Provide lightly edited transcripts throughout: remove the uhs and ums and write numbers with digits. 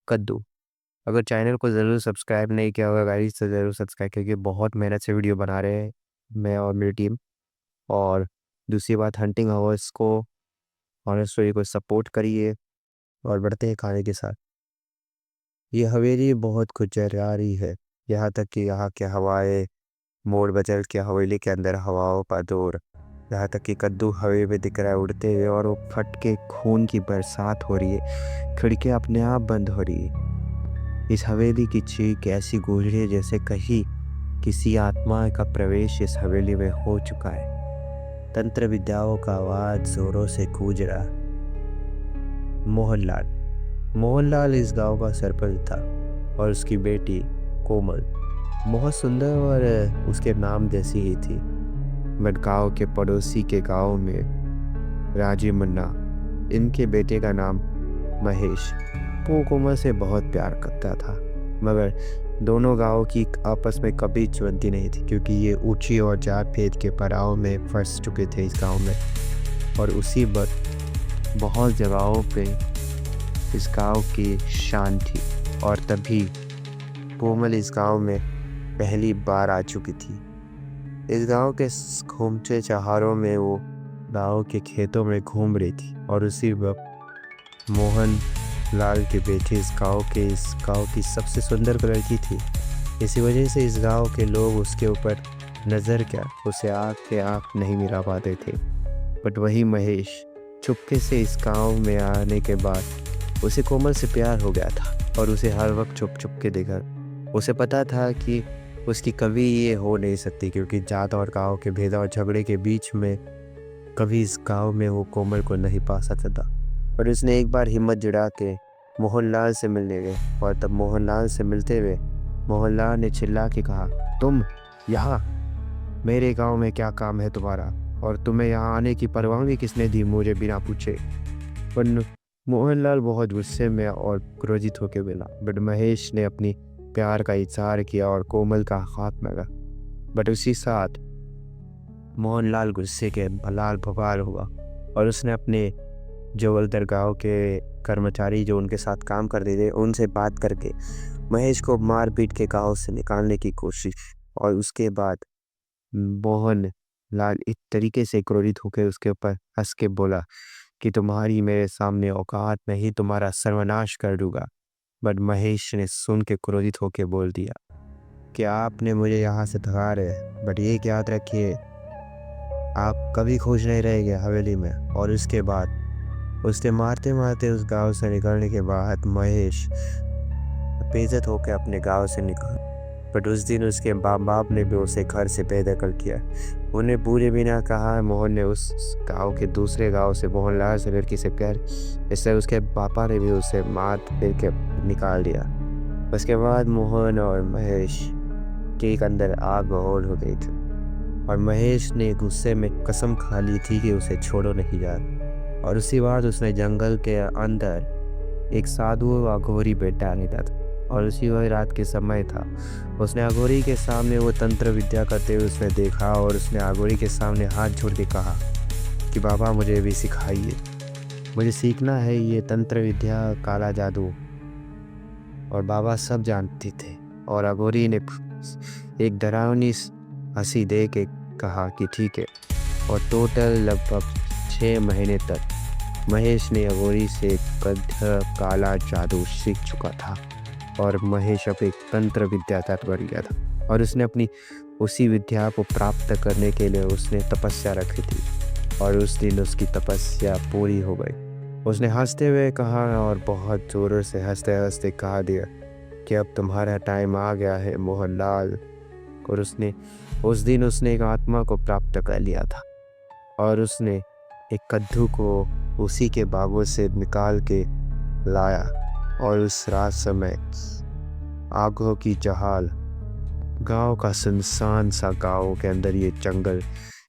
कद्दू। अगर चैनल को ज़रूर सब्सक्राइब नहीं किया होगा गाइस तो ज़रूर सब्सक्राइब, क्योंकि बहुत मेहनत से वीडियो बना रहे हैं मैं और मेरी टीम। और दूसरी बात, हंटिंग हॉर्स को, हॉरर स्टोरी को सपोर्ट करिए और बढ़ते हैं खाने के साथ। ये हवेली बहुत खुशहाली है, यहाँ तक कि यहाँ की हवाएं मोड़ बदल के हवेली के अंदर हवाओं का दौर। यहाँ तक कि कद्दू हवा में दिख रहा है उड़ते हुए, और वो फट के खून की बरसात हो रही है, खिड़कियाँ अपने आप बंद हो रही है। इस हवेली की चीख ऐसी गूंज रही है जैसे कहीं किसी आत्मा का प्रवेश इस हवेली में हो चुका है। तंत्र विद्याओं का आवाज जोरों से गूंज रहा। मोहनलाल मोहनलाल इस गांव का सरपंच था, और उसकी बेटी कोमल बहुत सुंदर और उसके नाम जैसी ही थी। बट गांव के पड़ोसी के गांव में राजीव मुन्ना, इनके बेटे का नाम महेश, वो कोमल से बहुत प्यार करता था। मगर दोनों गांवों की आपस में कभी चुनती नहीं थी, क्योंकि ये ऊंची और जात भेद के पड़ाव में फंस चुके थे इस गांव में। और उसी वक्त बहुत जगहों पे इस गांव की शान थी। और तभी कोमल इस गांव में पहली बार आ चुकी थी। इस गांव के घूमते चौहारों में वो गांव के खेतों में घूम रही थी, और उसी वक्त मोहन लाल की बेटी इस गांव की सबसे सुंदर लड़की थी। इसी वजह से इस गांव के लोग उसके ऊपर नज़र क्या, उसे आँख के आँख नहीं मिला पाते थे। बट वही महेश चुपके से इस गांव में आने के बाद उसे कोमल से प्यार हो गया था, और उसे हर वक्त छुप छुप के देखा। उसे पता था कि उसकी कभी ये हो नहीं सकती, क्योंकि जात और गांव के भेद और झगड़े के बीच में कभी इस गांव में वो कोमल को नहीं पा सकता था। पर उसने एक बार हिम्मत जुटा के मोहनलाल से मिलने गए, और तब मोहनलाल से मिलते हुए मोहनलाल ने चिल्ला के कहा, तुम यहाँ, मेरे गांव में क्या काम है तुम्हारा, और तुम्हें यहाँ आने की परवानगी किसने दी मुझे बिना पूछे। पर मोहनलाल बहुत गुस्से में और क्रोधित होकर बोला। बट महेश ने अपनी प्यार का इजहार किया और कोमल का हाथ मांगा। बट उसी साथ मोहनलाल गुस्से के लाल भवार हुआ, और उसने अपने जवलदर गांव के कर्मचारी जो उनके साथ काम करते थे उनसे बात करके महेश को मार पीट के गांव से निकालने की कोशिश। और उसके बाद मोहन लाल इस तरीके से क्रोधित होकर उसके ऊपर हंस के बोला कि तुम्हारी मेरे सामने औकात नहीं, तुम्हारा सर्वनाश कर दूंगा। बट महेश ने सुन के क्रोधित होकर बोल दिया कि आपने मुझे यहाँ से भगा रहे, बट ये याद रखिए आप कभी खुश नहीं रहेंगे हवेली में। और उसके बाद उसके मारते मारते उस गांव से निकलने के बाद महेश बेइज्जत होकर अपने गांव से निकला। बट उस दिन उसके बाप ने भी उसे घर से बेदखल किया। उन्हें पूरे बिना कहा मोहन ने उस गांव के दूसरे गांव से मोहनलाल से लड़की से प्यार, इसलिए उसके पापा ने भी उसे मार फिर के निकाल दिया। उसके बाद मोहन और महेश के अंदर आग बबूल हो गई थी, और महेश ने गुस्से में कसम खा ली थी कि उसे छोड़ो नहीं यार। और उसी बाद उसने जंगल के अंदर एक साधु अघोरी बेटा रहता था, और उसी वही रात के समय था। उसने अघोरी के सामने वो तंत्र विद्या करते हुए उसने देखा, और उसने अघोरी के सामने हाथ जोड़ के कहा कि बाबा मुझे भी सिखाइए, मुझे सीखना है ये तंत्र विद्या, काला जादू। और बाबा सब जानते थे। और अघोरी ने एक डरावनी हंसी दे के कहा कि ठीक है। और टोटल लगभग 6 महीने तक महेश ने अघोरी से काला जादू सीख चुका था, और महेश अब एक तंत्र विद्या बन गया था। और उसने अपनी उसी विद्या को प्राप्त करने के लिए उसने तपस्या रखी थी, और उस दिन उसकी तपस्या पूरी हो गई। उसने हंसते हुए कहा, और बहुत जोरों से हंसते हंसते कहा दिया कि अब तुम्हारा टाइम आ गया है मोहनलाल। और उस दिन उसने एक आत्मा को प्राप्त कर लिया था, और उसने एक कद्दू को उसी के बागों से निकाल के लाया। और उस रात समय आगों की चहाल, गांव का सुनसान सा गांव के अंदर ये जंगल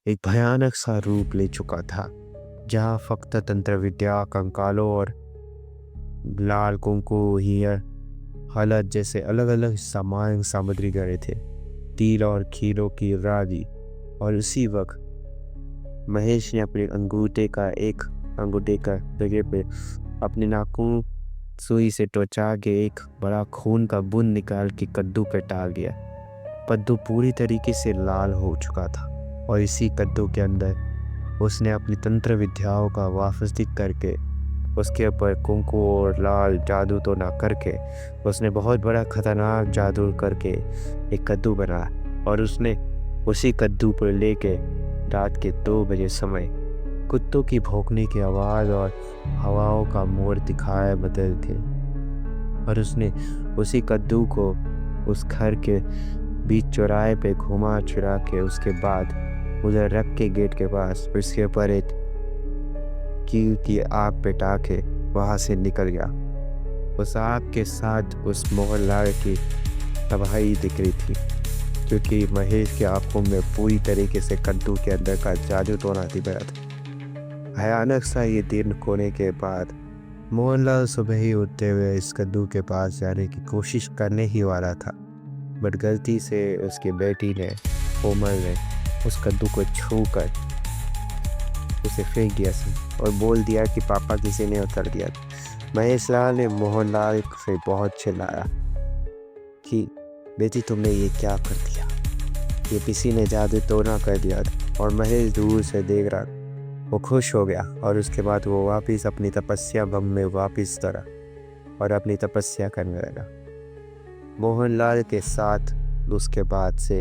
एक भयानक सा रूप ले चुका था, जहां फक्त तंत्र विद्या, कंकालों और लाल कुंकू, हीयर, हलद जैसे अलग अलग सामान सामग्री गए थे, तिल और खीरों की राजी। और उसी वक्त महेश ने अपने अंगूठे का जगह पे अपने नाखून सुई से टोचा के एक बड़ा खून का बूंद निकाल के कद्दू पे डाल दिया। कद्दू पूरी तरीके से लाल हो चुका था और इसी कद्दू के अंदर उसने अपनी तंत्र विद्याओं का वापसी करके उसके ऊपर कुंकू और लाल जादू तो ना करके उसने बहुत बड़ा खतरनाक जादू करके एक कद्दू बनाया और उसने उसी कद्दू पर लेके रात के 2 बजे समय कुत्तों की भौंकने की आवाज़ और हवाओं का मोड़ दिखाए बदल थे और उसने उसी कद्दू को उस घर के बीच चौराहे पे घुमा चुरा के उसके बाद उधर रख के गेट के पास उसके ऊपर एक कील की आग पेटा के वहाँ से निकल गया। उस आग के साथ उस मोहनलाल की तबाही दिख रही थी क्योंकि महेश की आंखों में पूरी तरीके से कद्दू के अंदर का जादू टोना दिख रहा था। भयानक सा ये दिन होने के बाद मोहनलाल सुबह ही उठते हुए इस कद्दू के पास जाने की कोशिश करने ही वाला था, बट गलती से उसकी बेटी ने कोमल ने उस कद्दू को छू कर उसे फेंक दिया और बोल दिया कि पापा किसी ने उतर दिया। महेश लाल ने मोहनलाल से बहुत चिल्लाया कि बेटी तुमने ये क्या कर दिया, ये किसी ने जादू टोना कर दिया था। और महेश दूर से देख रहा, वो खुश हो गया और उसके बाद वो वापस अपनी तपस्या भंग में वापस उतरा और अपनी तपस्या करने लगा। मोहनलाल के साथ उसके बाद से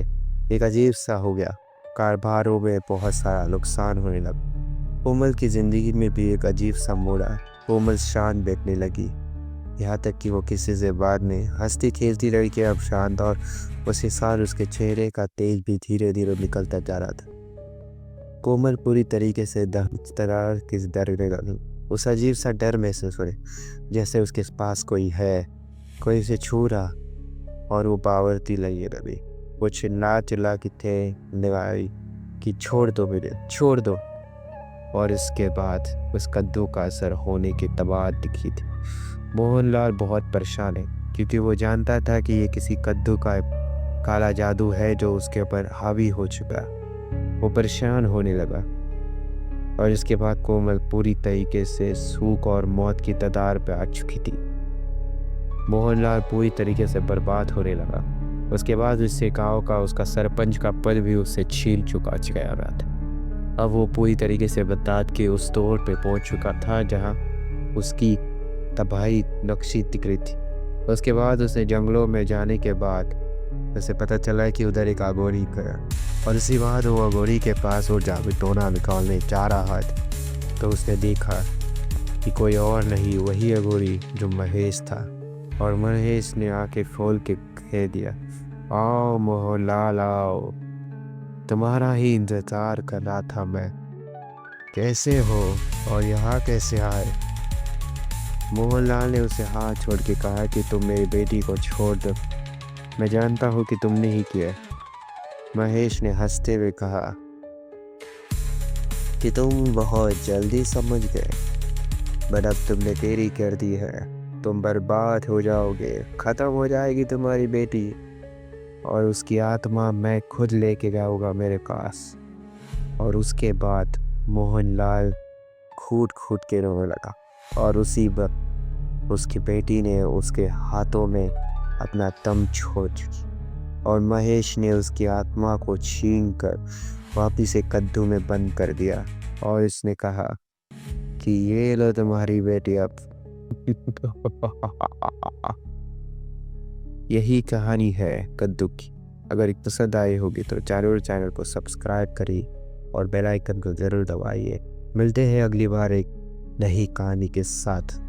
एक अजीब सा हो गया, कारोबारों में बहुत सारा नुकसान होने लगा। कोमल की ज़िंदगी में भी एक अजीब सा मोड़ आया। कोमल शांत बैठने लगी, यहाँ तक कि वो किसी से बात नहीं, हंसती खेलती लड़की अब शांत और उसी साल उसके चेहरे का तेज भी धीरे धीरे निकलता जा रहा था। कोमल पूरी तरीके से डरने लगी। उस अजीब सा डर महसूस हो जैसे उसके पास कोई है, कोई उसे छू रहा और वो बावरती लगी रही। वो चिल्ला के थे लगाई कि छोड़ दो मुझे, छोड़ दो। और इसके बाद उस कद्दू का असर होने की तबाह दिखी थी। मोहनलाल बहुत परेशान है क्योंकि वो जानता था कि ये किसी कद्दू का काला जादू है जो उसके ऊपर हावी हो चुका। वो परेशान होने लगा और इसके बाद कोमल पूरी तरीके से सूख और मौत की कगार पे आ चुकी थी। मोहनलाल पूरी तरीके से बर्बाद होने लगा। उसके बाद उससे गाँव का उसका सरपंच का पद भी उससे छीन चुका था। अब वो पूरी तरीके से बर्बाद के उस दौर पे पहुंच चुका था जहां उसकी तबाही नक्शी दिख रही थी। उसके बाद उसे जंगलों में जाने के बाद उसे पता चला कि उधर एक अघोरी है और इसी बाद वो अघोरी के पास वो जादू टोना निकालने जा रहा था तो उसने देखा कि कोई और नहीं, वही अघोरी जो महेश था। और महेश ने आके खोल के कह दिया, आओ मोहनलाल आओ, तुम्हारा ही इंतजार कर रहा था मैं, कैसे हो और यहाँ कैसे आए। मोहनलाल ने उसे हाथ छोड़ के कहा कि तुम मेरी बेटी को छोड़ दो, मैं जानता हूँ कि तुमने ही किया। महेश ने हंसते हुए कहा कि तुम बहुत जल्दी समझ गए, बट अब तुमने देरी कर दी है, तुम बर्बाद हो जाओगे, खत्म हो जाएगी तुम्हारी बेटी और उसकी आत्मा मैं खुद लेके जाऊंगा मेरे पास। और उसके बाद मोहनलाल खूट खूट के रोने लगा और उसी वक्त उसकी बेटी ने उसके हाथों में अपना दम छोड़ चुकी और महेश ने उसकी आत्मा को छीन कर वापिस एक कद्दू में बंद कर दिया और इसने कहा कि ये लो तुम्हारी बेटी अब। यही कहानी है कद्दू की। अगर पसंद आई होगी तो जरूर चैनल को सब्सक्राइब करिए और बेल आइकन को ज़रूर दबाइए। मिलते हैं अगली बार एक नई कहानी के साथ।